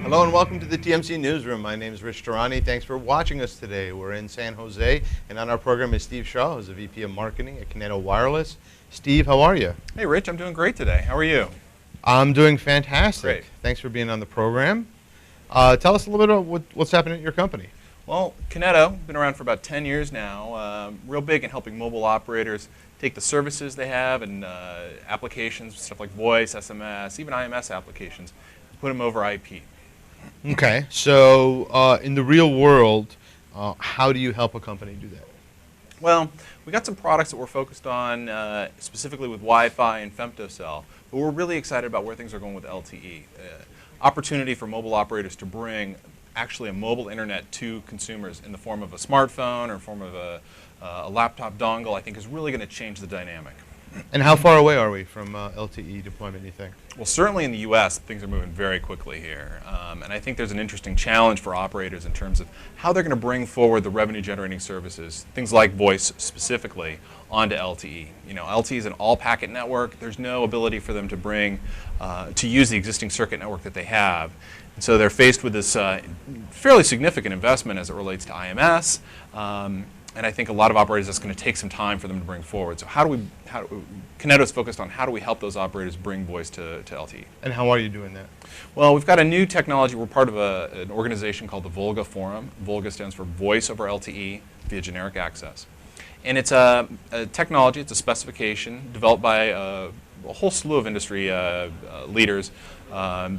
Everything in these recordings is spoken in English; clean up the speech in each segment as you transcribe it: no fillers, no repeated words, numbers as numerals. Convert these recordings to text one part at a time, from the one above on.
Hello and welcome to the TMC Newsroom. My name is Rich Tehrani. Thanks for watching us today. We're in San Jose, and on our program is Steve Shaw, who's the VP of Marketing at Kineto Wireless. Steve, how are you? Hey, Rich, I'm doing great today. How are you? I'm doing fantastic. Great. Thanks for being on the program. Tell us a little bit about what's happening at your company. Well, Kineto, been around for about 10 years now, real big in helping mobile operators take the services they have and applications, stuff like voice, SMS, even IMS applications, put them over IP. Okay, so in the real world, how do you help a company do that? Well, we got some products that we're focused on specifically with Wi-Fi and femtocell, but we're really excited about where things are going with LTE. Opportunity for mobile operators to bring actually a mobile internet to consumers in the form of a smartphone or in the form of a laptop dongle, I think is really going to change the dynamic. And how far away are we from LTE deployment, you think? Well, certainly in the U.S., things are moving very quickly here. And I think there's an interesting challenge for operators in terms of how they're going to bring forward the revenue-generating services, things like voice specifically, onto LTE. You know, LTE is an all-packet network. There's no ability for them to bring, to use the existing circuit network that they have. And so they're faced with this fairly significant investment as it relates to IMS. And I think a lot of operators, that's going to take some time for them to bring forward. So Kineto's focused on how do we help those operators bring voice to LTE. And how are you doing that? Well, we've got a new technology. We're part of an organization called the Volga Forum. Volga stands for Voice over LTE via Generic Access. And it's a technology, it's a specification developed by a whole slew of industry leaders,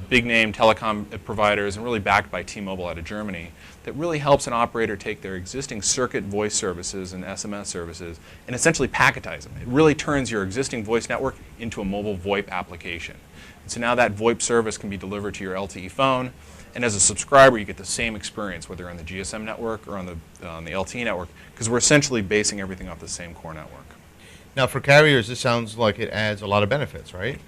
big name telecom providers, and really backed by T-Mobile out of Germany, that really helps an operator take their existing circuit voice services and SMS services and essentially packetize them. It really turns your existing voice network into a mobile VoIP application. And so now that VoIP service can be delivered to your LTE phone, and as a subscriber you get the same experience whether you're on the GSM network or on the LTE network, because we're essentially basing everything off the same core network. Now for carriers, this sounds like it adds a lot of benefits, right?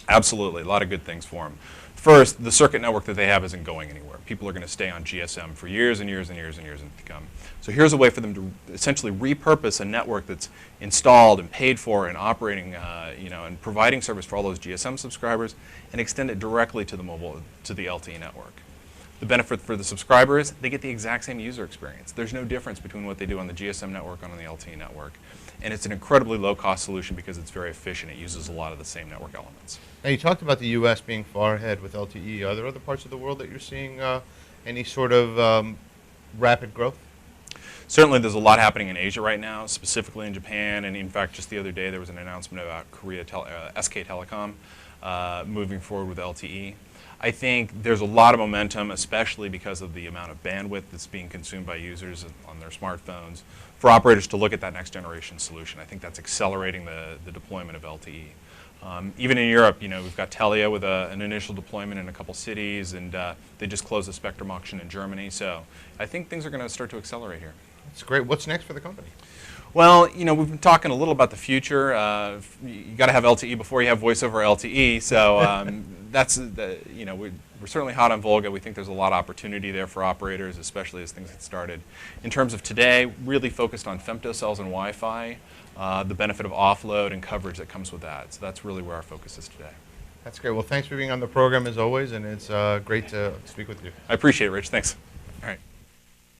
Absolutely, a lot of good things for them. First, the circuit network that they have isn't going anywhere. People are going to stay on GSM for years and years and years and years to come. So here's a way for them to essentially repurpose a network that's installed and paid for and operating, and providing service for all those GSM subscribers, and extend it directly to the LTE network. The benefit for the subscriber is they get the exact same user experience. There's no difference between what they do on the GSM network and on the LTE network. And it's an incredibly low-cost solution because it's very efficient. It uses a lot of the same network elements. Now, you talked about the U.S. being far ahead with LTE. Are there other parts of the world that you're seeing any sort of rapid growth? Certainly, there's a lot happening in Asia right now, specifically in Japan. And in fact, just the other day, there was an announcement about SK Telecom moving forward with LTE. I think there's a lot of momentum, especially because of the amount of bandwidth that's being consumed by users on their smartphones, for operators to look at that next generation solution. I think that's accelerating the deployment of LTE. Even in Europe, we've got Telia with an initial deployment in a couple cities, and they just closed the spectrum auction in Germany. So I think things are going to start to accelerate here. That's great. What's next for the company? Well, we've been talking a little about the future. You got to have LTE before you have voice over LTE. So we're certainly hot on Volga. We think there's a lot of opportunity there for operators, especially as things get started. In terms of today, really focused on femtocells and Wi-Fi, the benefit of offload and coverage that comes with that. So that's really where our focus is today. That's great. Well, thanks for being on the program as always, and it's great to speak with you. I appreciate it, Rich. Thanks. All right.